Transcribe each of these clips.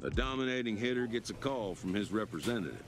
A dominating hitter gets a call from his representative.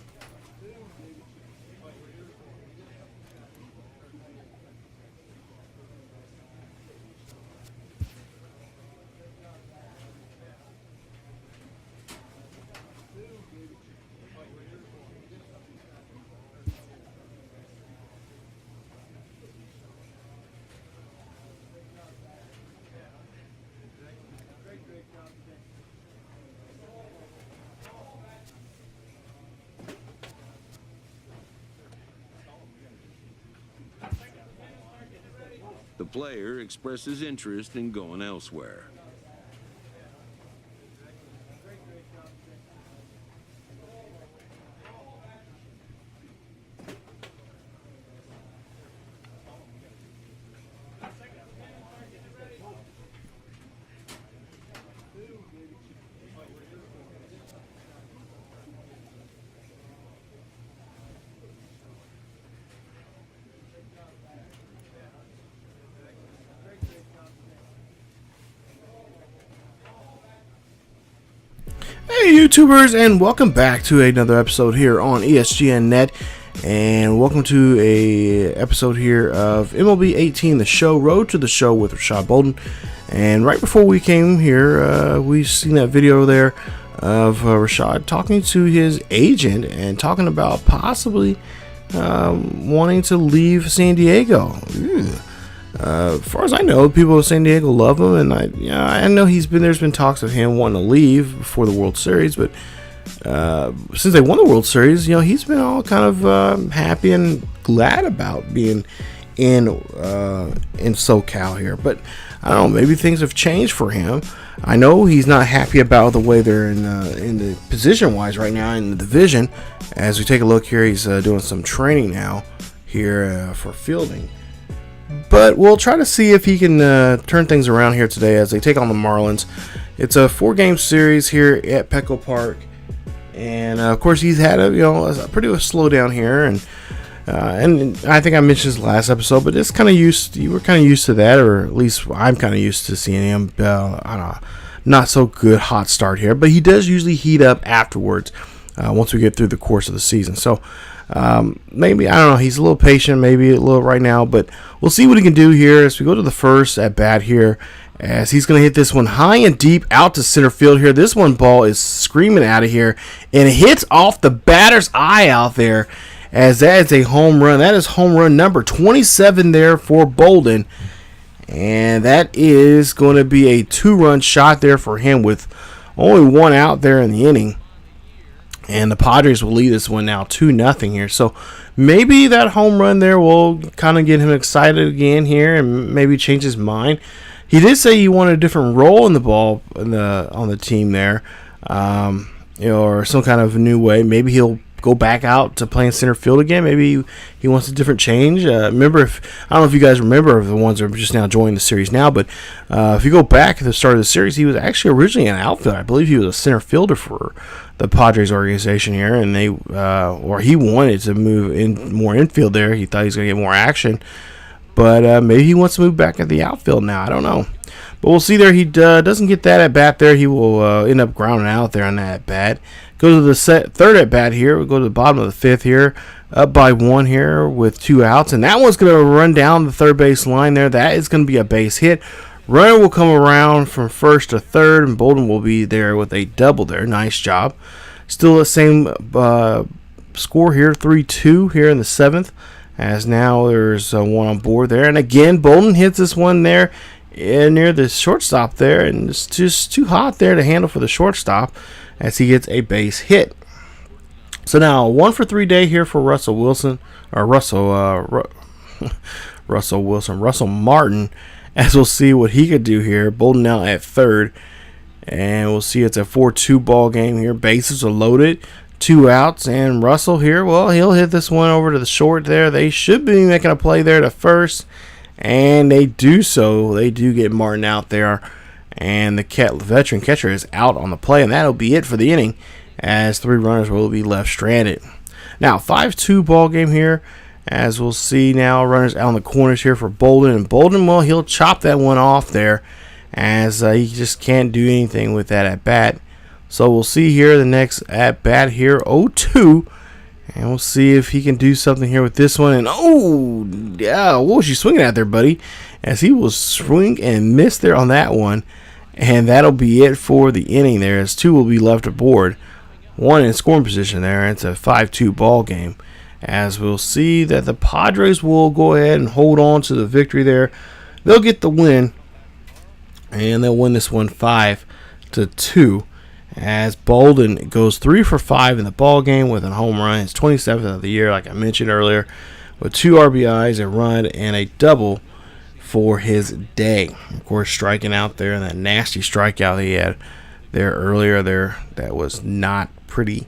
The player expresses interest in going elsewhere. Hey YouTubers, and welcome back to another episode here on ESGNet, and welcome to a episode here of MLB 18, the show, Road to the Show with Rashad Bolden. And right before we came here, we seen that video there of Rashad talking to his agent and talking about possibly wanting to leave San Diego. As far as I know, people of San Diego love him, and I know there's been talks of him wanting to leave before the World Series, but since they won the World Series, he's been all kind of happy and glad about being in SoCal here. But I don't know, maybe things have changed for him. I know he's not happy about the way they're in the position-wise right now in the division. As we take a look here, he's doing some training now here for fielding. But we'll try to see if he can turn things around here today as they take on the Marlins. It's a 4-game series here at Petco Park, and of course he's had a pretty slow down here, and I think I mentioned this last episode, but it's kind of you were kind of used to that, or at least I'm kind of used to seeing him on a not so good hot start here. But he does usually heat up afterwards once we get through the course of the season. So. Maybe, I don't know, he's a little patient, maybe a little right now, but we'll see what he can do here as we go to the first at bat here, as he's going to hit this one high and deep out to center field here. This one ball is screaming out of here, and it hits off the batter's eye out there, as that is a home run. That is home run number 27 there for Bolden, and that is going to be a 2-run shot there for him with only one out there in the inning. And the Padres will lead this one now 2-0 here. So maybe that home run there will kind of get him excited again here and maybe change his mind. He did say he wanted a different role in the ball on the team there, or some kind of new way. Maybe he'll go back out to playing center field again. Maybe he wants a different change. I don't know if you guys remember, the ones that are just now joining the series now, but if you go back to the start of the series, he was actually originally an outfielder. I believe he was a center fielder for the Padres organization here, and he wanted to move in more infield there. He thought he was going to get more action, but maybe he wants to move back at the outfield now. I don't know, but we'll see there. He doesn't get that at bat there. He will end up grounding out there on that at bat. Go to the third at bat here. We'll go to the bottom of the 5th here, up by 1 here with 2 outs, and that one's going to run down the third base line there. That is going to be a base hit. Runner will come around from first to third, and Bolden will be there with a double there. Nice job. Still the same score here, 3-2 here in the 7th, as now there's one on board there. And again, Bolden hits this one there near the shortstop there, and it's just too hot there to handle for the shortstop as he gets a base hit. So now 1-for-3 day here for Russell Martin, as we'll see what he could do here. Bolden now at third, and we'll see it's a 4-2 ball game here. Bases are loaded, 2 outs, and Russell here, well, he'll hit this one over to the short there. They should be making a play there to first, and they do so. They do get Martin out there, and the veteran catcher is out on the play, and that'll be it for the inning, as 3 runners will be left stranded. Now 5-2 ball game here, as we'll see now, runners out in the corners here for Bolden. And Bolden, well, he'll chop that one off there, as he just can't do anything with that at bat. So we'll see here the next at bat here, 0-2. And we'll see if he can do something here with this one. And oh, yeah, what was you swinging at there, buddy? As he will swing and miss there on that one. And that'll be it for the inning there, as 2 will be left aboard. 1 in scoring position there. It's a 5-2 ball game. As we'll see that the Padres will go ahead and hold on to the victory there. They'll get the win. And they'll win this one 5-2. As Bolden goes 3 for 5 in the ball game with a home run. His 27th of the year, like I mentioned earlier, with 2 RBIs, a run, and a double for his day. Of course, striking out there, and that nasty strikeout he had there earlier there, that was not pretty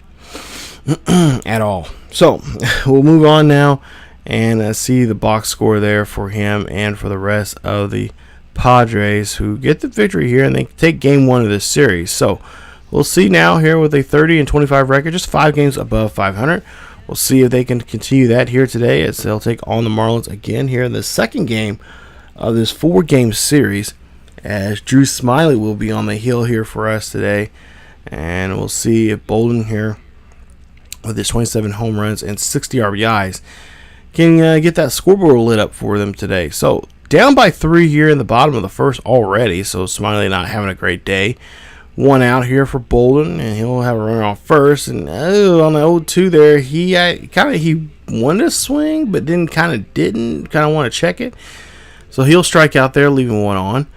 at all. So we'll move on now and see the box score there for him and for the rest of the Padres, who get the victory here, and they take game 1 of this series. So we'll see now here with a 30-25 record, just 5 games above 500. We'll see if they can continue that here today, as they'll take on the Marlins again here in the second game of this 4-game series, as Drew Smiley will be on the hill here for us today. And we'll see if Bolden here, with his 27 home runs and 60 RBIs, can get that scoreboard lit up for them today. So down by 3 here in the bottom of the first already, so Smiley not having a great day. 1 out here for Bolden, and he'll have a runner on first. And on the 0-2 there, he wanted to swing, but then didn't want to check it. So he'll strike out there, leaving 1 on.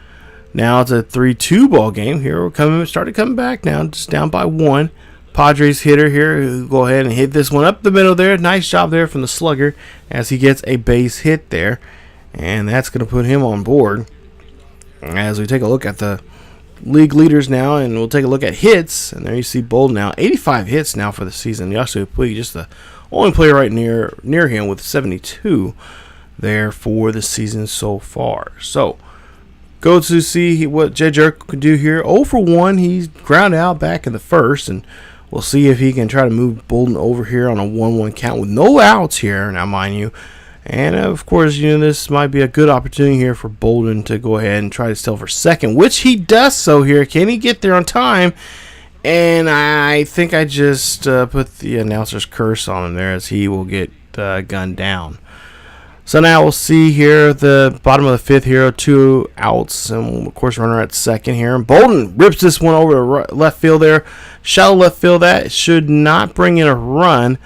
Now it's a 3-2 ball game here. We're started coming back now, just down by 1. Padres hitter here, who go ahead and hit this one up the middle there. Nice job there from the slugger, as he gets a base hit there. And that's going to put him on board. As we take a look at the league leaders now, and we'll take a look at hits. And there you see Bolden now, 85 hits now for the season. Yasuo Puig, just the only player right near him, with 72 there for the season so far. So go to see what Jed Jerko can do here. 0 for 1. He's ground out back in the first, and we'll see if he can try to move Bolden over here on a 1-1 count with no outs here. Now, mind you. And, of course, this might be a good opportunity here for Bolden to go ahead and try to steal for second, which he does so here. Can he get there on time? And I think I just put the announcer's curse on him there, as he will get gunned down. So now we'll see here at the bottom of the 5th here, 2 outs, and, of course, runner at second here. And Bolden rips this one over to left field there. Shallow left field. That should not bring in a run,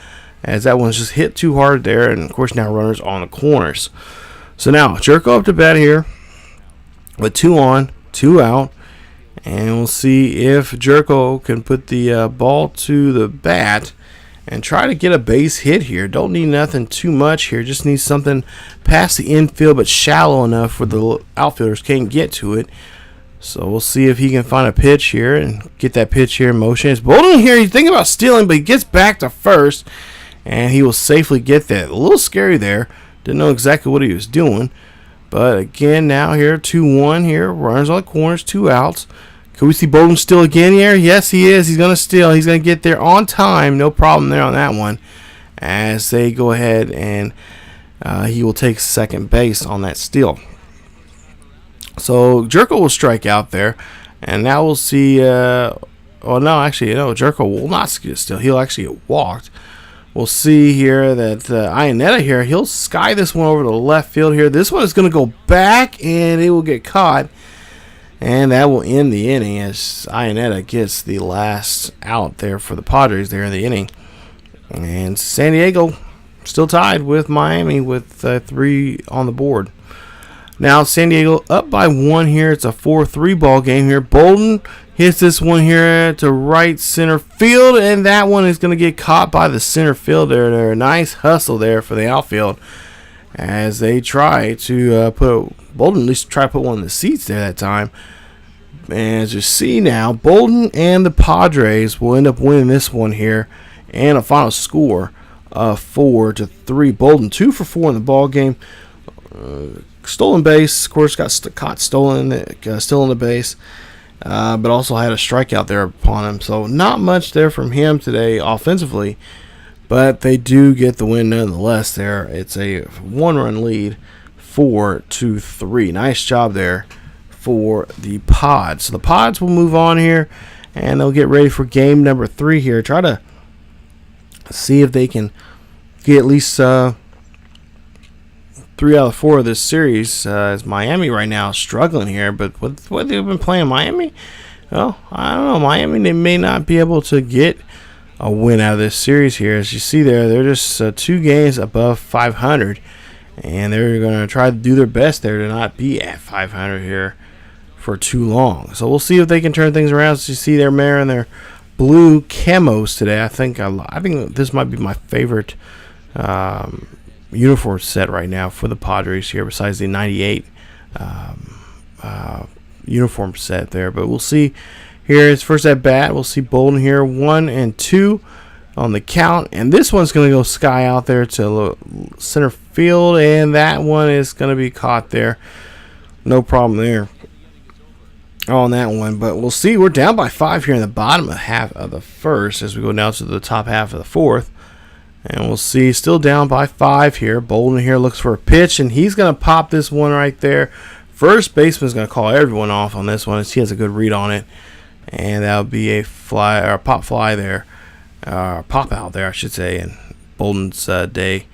as that one's just hit too hard there. And, of course, now runners on the corners. So now Jerko up to bat here with 2 on, 2 out. And we'll see if Jerko can put the ball to the bat and try to get a base hit here. Don't need nothing too much here. Just need something past the infield, but shallow enough where the outfielders can't get to it. So we'll see if he can find a pitch here and get that pitch here in motion. It's Bolden here. He's thinking about stealing, but he gets back to first, and he will safely get that. A little scary there. Didn't know exactly what he was doing. But again, now here, 2-1 here. Runners on the corners, 2 outs. Could we see Bolden steal again here? Yes, he is. He's going to steal. He's going to get there on time. No problem there on that one. As they go ahead and he will take second base on that steal. So Jerko will strike out there. And now we'll see. Jerko will not steal. He'll actually get walked. We'll see here that Ionetta here, he'll sky this one over to the left field here. This one is going to go back, and it will get caught. And that will end the inning, as Ionetta gets the last out there for the Padres there in the inning. And San Diego still tied with Miami with 3 on the board. Now San Diego up by 1 here. It's a 4-3 ball game here. Bolden hits this one here to right center field, and that one is going to get caught by the center fielder there. Nice hustle there for the outfield, as they try to Bolden at least try to put one in the seats there that time. And as you see now, Bolden and the Padres will end up winning this one here, and a final score of 4-3. Bolden 2 for 4 in the ball game. Stolen base, of course, got caught stealing the base, but also had a strikeout there upon him. So not much there from him today offensively, but they do get the win nonetheless there. It's a 1-run lead, 4-3. Nice job there for the Pods. So the Pods will move on here, and they'll get ready for game number 3 here. Try to see if they can get at least 3 out of 4 of this series, as Miami right now is struggling here. But what they've been playing Miami, well, I don't know. Miami, they may not be able to get a win out of this series here. As you see there, they're just 2 games above 500, and they're going to try to do their best there to not be at 500 here for too long. So we'll see if they can turn things around. As you see, they're wearing their blue camos today. I think this might be my favorite uniform set right now for the Padres here, besides the 98 uniform set there. But we'll see here. His first at bat, we'll see Bolden here, 1-2 on the count, and this one's going to go sky out there to center field, and that one is going to be caught there. No problem there on that one. But we'll see. We're down by 5 here in the bottom half of the first as we go down to the top half of the fourth. And we'll see, still down by 5 here. Bolden here looks for a pitch, and he's going to pop this one right there. First baseman's going to call everyone off on this one as he has a good read on it. And that'll be a fly, or a pop fly there. Pop out there, I should say. And Bolden's day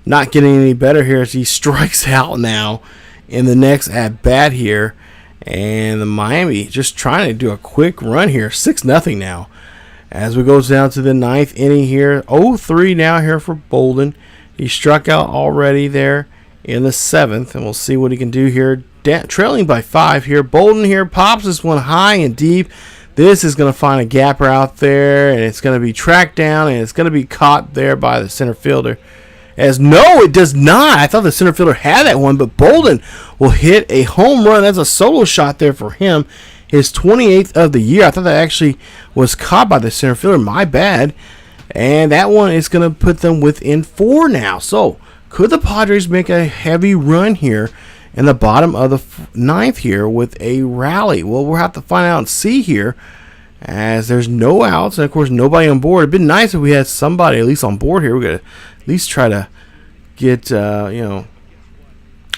not getting any better here as he strikes out now in the next at bat here. And the Miami just trying to do a quick run here. 6-0 now. As we go down to the 9th inning here. 0-3 now here for Bolden. He struck out already there in the 7th. And we'll see what he can do here. Trailing by 5 here. Bolden here pops this one high and deep. This is going to find a gapper out there, and it's going to be tracked down, and it's going to be caught there by the center fielder. No, it does not. I thought the center fielder had that one, but Bolden will hit a home run. That's a solo shot there for him. His 28th of the year. I thought that actually was caught by the center fielder. My bad. And that one is going to put them within 4 now. So, could the Padres make a heavy run here in the bottom of the 9th here with a rally? Well, we'll have to find out and see here, as there's no outs and of course nobody on board. It'd been nice if we had somebody at least on board here. We're gonna at least try to get another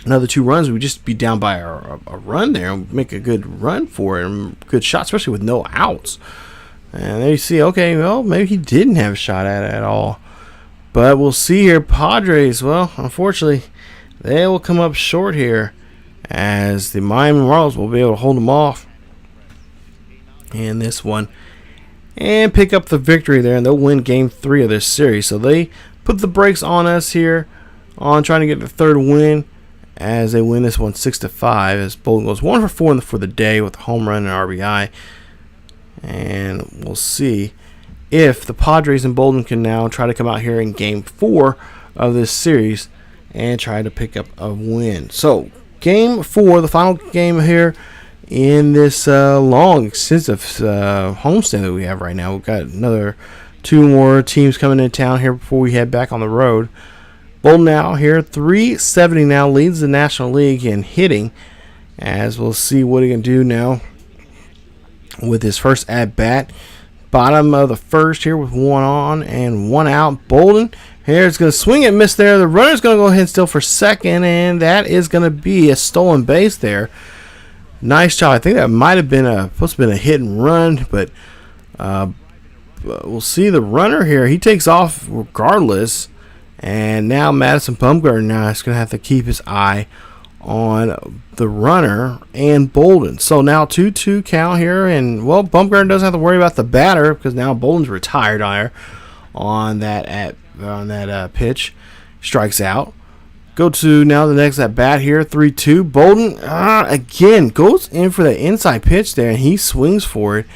2 runs. We'd just be down by a run there and make a good run for it, and good shot, especially with no outs. And there you see, okay, well, maybe he didn't have a shot at it at all. But we'll see here. Padres, well, unfortunately, they will come up short here, as the Miami Marlins will be able to hold them off in this one and pick up the victory there, and they'll win game 3 of this series. So they put the brakes on us here on trying to get the 3rd win, as they win this one 6-5, as Bolden goes 1 for 4 for the day with a home run and RBI. And we'll see if the Padres and Bolden can now try to come out here in game 4 of this series and try to pick up a win. So, game 4, the final game here in this long, extensive homestand that we have right now. We've got another 2 more teams coming into town here before we head back on the road. Bolden now here, 370 now, leads the National League in hitting, as we'll see what he can do now with his first at-bat. Bottom of the first here with 1 on and 1 out. Bolden here is going to swing and miss there. The runner's going to go ahead and steal for second, and that is going to be a stolen base there. Nice job. I think that might have been supposed to have been a hit and run, but we'll see the runner here. He takes off regardless, and now Madison Bumgarner now is going to have to keep his eye on the runner and Bolden. So now 2-2 count here, and well, Bumgarner doesn't have to worry about the batter because now Bolden's retired on that pitch. Strikes out. Go to now the next at bat here, 3-2. Bolden again goes in for the inside pitch there, and he swings for it,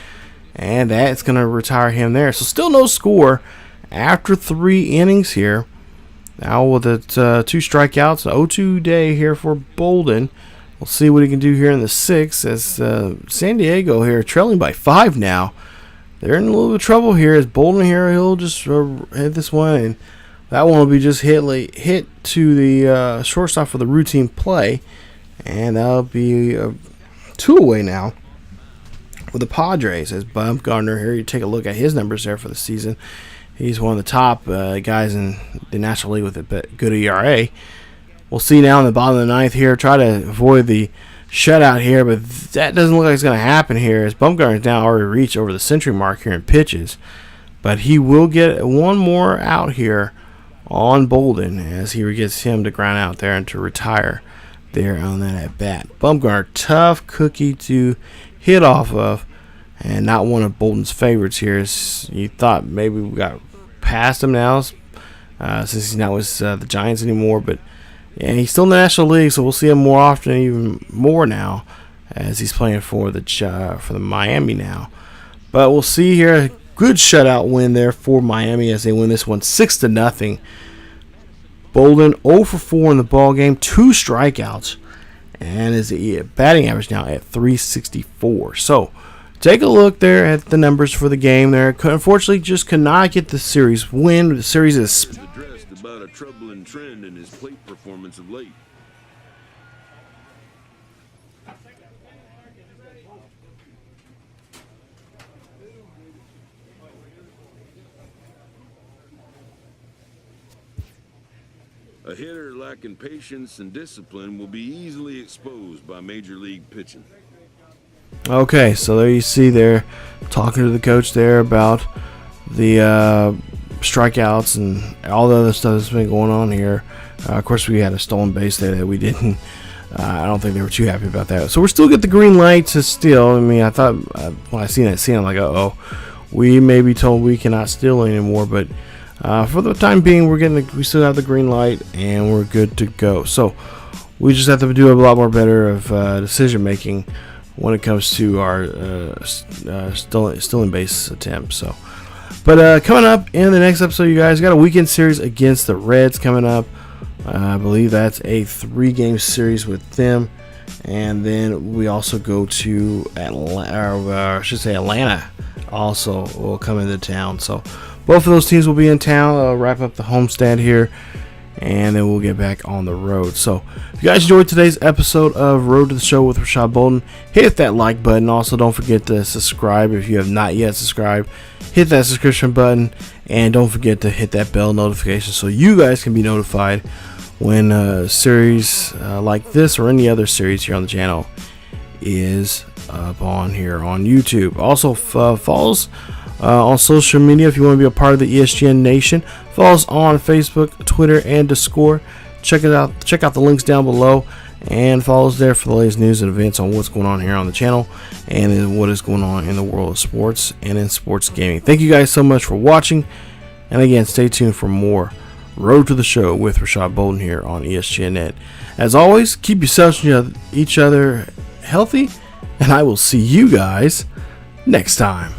and that's going to retire him there. So still no score after 3 innings here. Now with it 2 strikeouts, an 0-2 day here for Bolden. We'll see what he can do here in the 6th, as San Diego here trailing by 5 now. They're in a little bit of trouble here, as Bolden here, he'll just hit this one, and that one will be just hit to the shortstop for the routine play, and that'll be 2 away now with the Padres. As Bumgarner here, you take a look at his numbers there for the season. He's one of the top guys in the National League with a good ERA. We'll see now in the bottom of the 9th here, try to avoid the shutout here, but that doesn't look like it's going to happen here, as Bumgarner's now already reached over the century mark here in pitches. But he will get one more out here on Bolden as he gets him to ground out there and to retire there on that at bat. Bumgarner, tough cookie to hit off of, and not one of Bolden's favorites here. You thought maybe we got past him now, since he's not with the Giants anymore, but yeah, he's still in the National League, so we'll see him more often, even more now, as he's playing for the Miami now. But we'll see here, a good shutout win there for Miami as they win this one 6-0. Bolden 0 for 4 in the ball game, 2 strikeouts, and his batting average now at .364. So take a look there at the numbers for the game there. Unfortunately, just could not get the series win. The series is addressed about a troubling trend in his plate performance of late. A hitter lacking patience and discipline will be easily exposed by major league pitching. okay. So there you see there, talking to the coach there about the strikeouts and all the other stuff that's been going on here. Of course, we had a stolen base there that we didn't. I don't think they were too happy about that. So we're still get the green light to steal. I mean, I thought when I seen that scene, I'm like, uh-oh, we may be told we cannot steal anymore. But for the time being, we still have the green light and we're good to go. So we just have to do a lot more better of decision making when it comes to our stealing base attempts. So. But coming up in the next episode, you guys got a weekend series against the Reds coming up. I believe that's a 3-game series with them, and then we also go to Atlanta. Also will come into town. So both of those teams will be in town. Wrap up the homestand here, and then we'll get back on the road. So if you guys enjoyed today's episode of Road to the Show with Rashad Bolden, hit that like button. Also, don't forget to subscribe if you have not yet subscribed. Hit that subscription button, and don't forget to hit that bell notification so you guys can be notified when a series like this or any other series here on the channel is up on here on YouTube. Also, follow us on social media if you want to be a part of the ESGN Nation. Follow us on Facebook, Twitter, and Discord. Check it out. Check out the links down below, and follow us there for the latest news and events on what's going on here on the channel and what is going on in the world of sports and in sports gaming. Thank you guys so much for watching, and again, stay tuned for more Road to the Show with Rashad Bolden here on ESGNet. As always, keep yourselves and each other healthy, and I will see you guys next time.